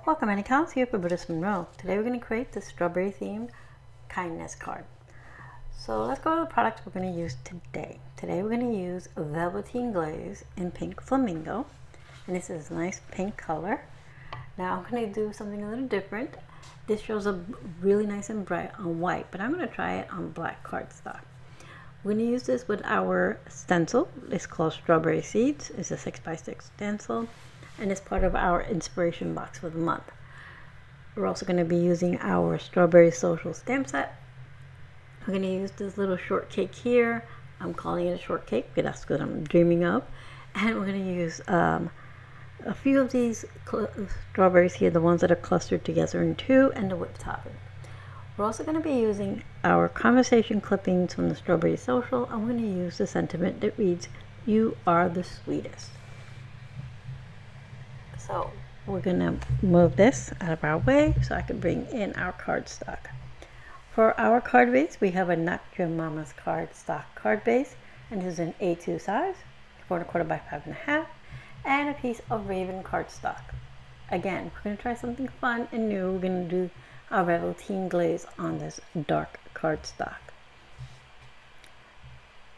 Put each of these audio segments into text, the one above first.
Welcome, Anycons, here for Brutus Monroe. Today we're going to create the strawberry themed kindness card. So let's go to the products we're going to use today. Today we're going to use a Velveteen Glaze in pink Flamingo, and this is a nice pink color. Now I'm going to do something a little different. This shows up really nice and bright on white, but I'm going to try it on black cardstock. We're going to use this with our stencil. It's called Strawberry Seeds. It's a 6x6 stencil, and it's part of our inspiration box for the month. We're also going to be using our Strawberry Social stamp set. We're going to use this little shortcake here. I'm calling it a shortcake because that's what I'm dreaming of. And we're going to use a few of these strawberries here, the ones that are clustered together in two, and the whipped topping. We're also going to be using our conversation clippings from the Strawberry Social. I'm going to use the sentiment that reads, "You are the sweetest." So we're going to move this out of our way so I can bring in our cardstock. For our card base, we have a Not Your Mama's Cardstock card base, and this is an A2 size, 4 1/4 by 5 1/2, and a piece of Raven cardstock. Again, we're going to try something fun and new. We're going to do our Velveteen Glaze on this dark cardstock.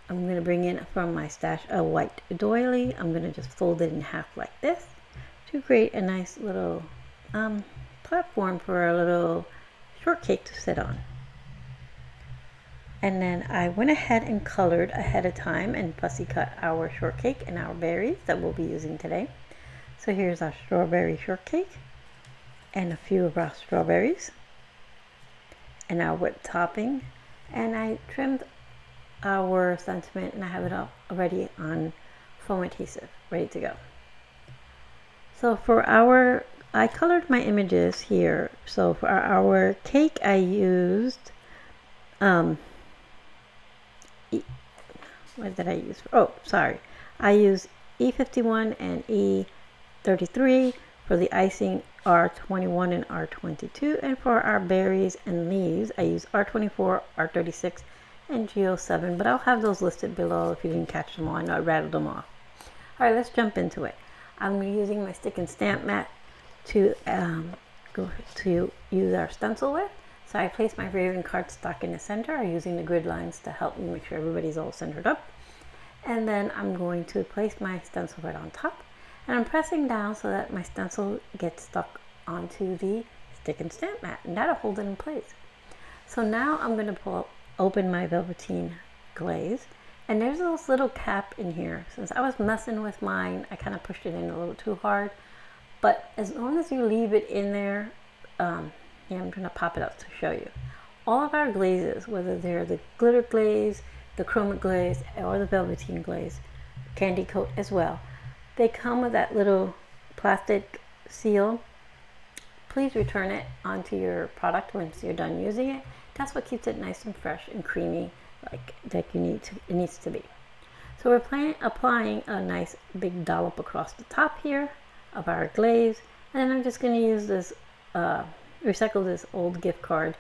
I'm going to bring in from my stash a white doily. I'm going to just fold it in half like this to create a nice little platform for our little shortcake to sit on. And then I went ahead and colored ahead of time and fussy cut our shortcake and our berries that we'll be using today. So here's our strawberry shortcake and a few of our strawberries and our whipped topping. And I trimmed our sentiment and I have it up already on foam adhesive, ready to go. So for I colored my images here. So for our cake, I used, what did I use? Oh, sorry. I used E51 and E33. For the icing, R21 and R22. And for our berries and leaves, I use R24 R36 and G07. But I'll have those listed below if you didn't catch them all. I know I rattled them off. All right, let's jump into it. I'm using my stick and stamp mat to use our stencil with. So I place my Raven cardstock in the center. I'm using the grid lines to help me make sure everybody's all centered up. And then I'm going to place my stencil right on top. And I'm pressing down so that my stencil gets stuck onto the stick and stamp mat. And that'll hold it in place. So now I'm going to open my Velveteen Glaze. And there's this little cap in here. Since I was messing with mine, I kind of pushed it in a little too hard. But as long as you leave it in there, yeah, I'm going to pop it up to show you. All of our glazes, whether they're the glitter glaze, the chromic glaze, or the Velveteen Glaze, candy coat as well, they come with that little plastic seal. Please return it onto your product once you're done using it. That's what keeps it nice and fresh and creamy, like it needs to be. So we're applying a nice big dollop across the top here of our glaze, and then I'm just going to use this, recycle this old gift card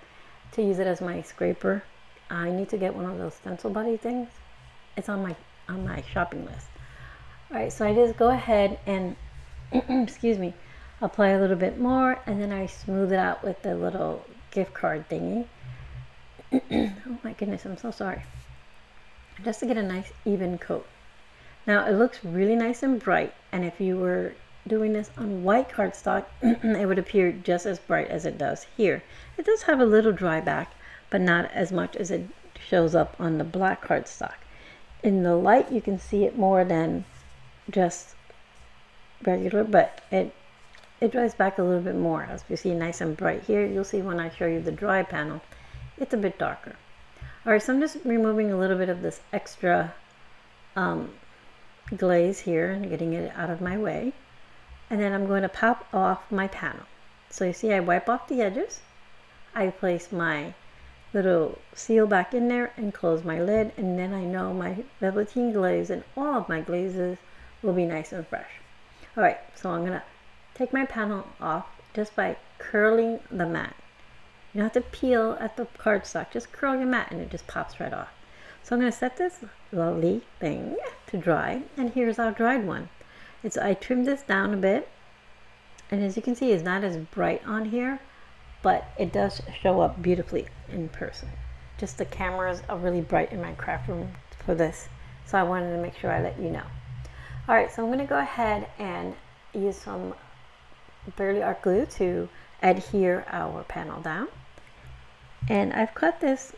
to use it as my scraper. I need to get one of those stencil buddy things. It's on my shopping list. All right, so I just go ahead and excuse me, apply a little bit more, and then I smooth it out with the little gift card thingy. Oh my goodness, I'm so sorry. Just to get a nice even coat. Now it looks really nice and bright, and if you were doing this on white cardstock, it would appear just as bright as it does here. It does have a little dry back, but not as much as it shows up on the black cardstock. In the light, you can see it more than just regular, but it dries back a little bit more. As you see, nice and bright here. You'll see when I show you the dry panel, it's a bit darker. All right, so I'm just removing a little bit of this extra glaze here and getting it out of my way. And then I'm going to pop off my panel. So you see I wipe off the edges. I place my little seal back in there and close my lid, and then I know my Velveteen Glaze and all of my glazes will be nice and fresh. All right, so I'm gonna take my panel off just by curling the mat. You don't have to peel at the cardstock, just curl your mat and it just pops right off. So I'm going to set this lovely thing to dry, and here's our dried one. I trimmed this down a bit, and as you can see, it's not as bright on here, but it does show up beautifully in person. Just the cameras are really bright in my craft room for this, so I wanted to make sure I let you know. Alright, so I'm going to go ahead and use some Burley Art Glue to adhere our panel down. And I've cut this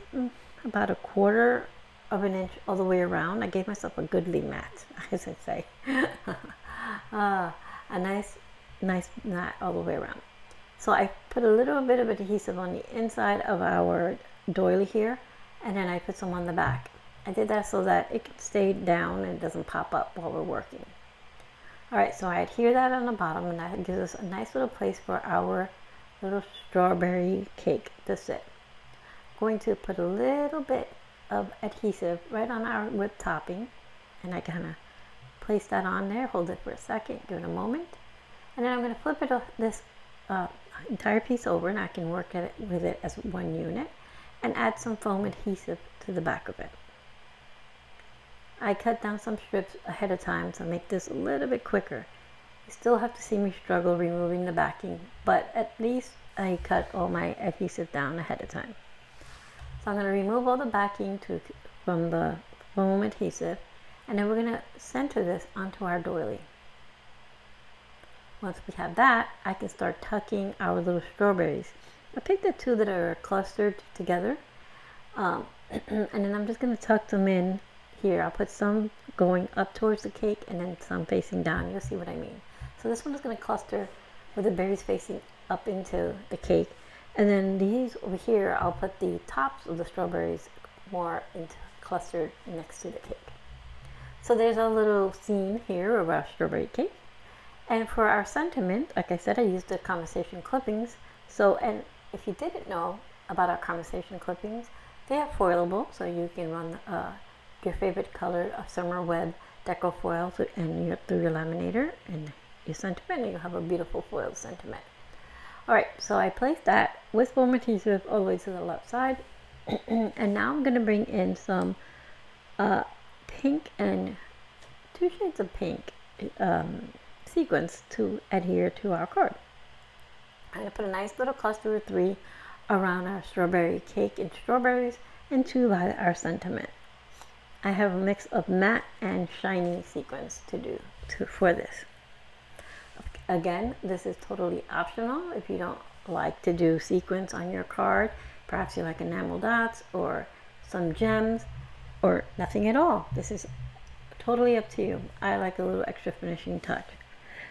about 1/4 of an inch all the way around. I gave myself a goodly mat, as I say. A nice mat all the way around. So I put a little bit of adhesive on the inside of our doily here, and then I put some on the back. I did that so that it can stay down and it doesn't pop up while we're working. Alright, so I adhere that on the bottom, and that gives us a nice little place for our little strawberry cake to sit. I'm going to put a little bit of adhesive right on our whipped topping, and I kind of place that on there, hold it for a second, give it a moment, and then I'm going to flip it this entire piece over, and I can work at it with it as one unit, and add some foam adhesive to the back of it. I cut down some strips ahead of time to make this a little bit quicker. You still have to see me struggle removing the backing, but at least I cut all my adhesive down ahead of time. So I'm going to remove all the backing from the foam adhesive, and then we're going to center this onto our doily. Once we have that, I can start tucking our little strawberries. I picked the two that are clustered together, and then I'm just going to tuck them in here. I'll put some going up towards the cake and then some facing down. You'll see what I mean. So this one is going to cluster with the berries facing up into the cake, and then these over here, I'll put the tops of the strawberries more clustered next to the cake. So there's a little scene here of our strawberry cake. And for our sentiment, like I said, I used the conversation clippings. So, and if you didn't know about our conversation clippings, they are foilable, so you can run your favorite color of summer web deco foil through your laminator and your sentiment, and you'll have a beautiful foiled sentiment. Alright, so I placed that with foam adhesive all the way to the left side, and now I'm going to bring in some pink and 2 shades of pink sequins to adhere to our card. I'm going to put a nice little cluster of 3 around our strawberry cake and strawberries, and 2 by our sentiment. I have a mix of matte and shiny sequins for this. Again, this is totally optional if you don't like to do sequins on your card. Perhaps you like enamel dots or some gems or nothing at all. This is totally up to you. I like a little extra finishing touch.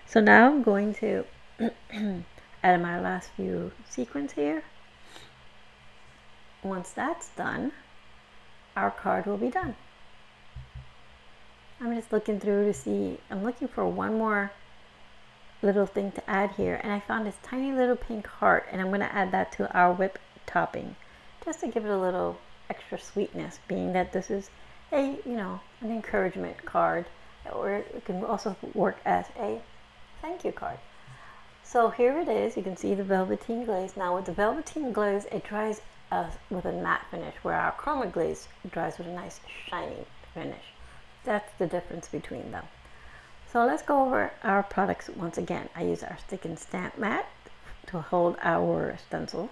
So now I'm going to add my last few sequins here. Once that's done, our card will be done. I'm just looking through to see, I'm looking for one more little thing to add here, and I found this tiny little pink heart, and I'm going to add that to our whipped topping just to give it a little extra sweetness, being that this is an encouragement card, or it can also work as a thank you card. So here it is. You can see the Velveteen glaze. Now with the Velveteen glaze, it dries with a matte finish, where our chroma glaze dries with a nice shiny finish. That's the difference between them. So let's go over our products once again. I use our stick and stamp mat to hold our stencil.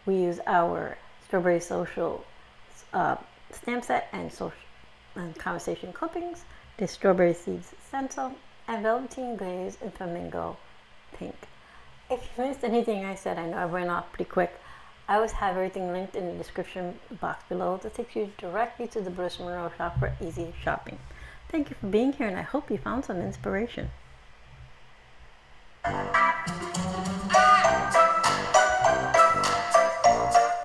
We use our Strawberry Social stamp set and conversation clippings, the Strawberry Seeds stencil, and Velveteen glaze in Flamingo pink. If you missed anything I said, I know I ran off pretty quick. I always have everything linked in the description box below that takes you directly to the Brutus Monroe shop for easy shopping. Thank you for being here, and I hope you found some inspiration.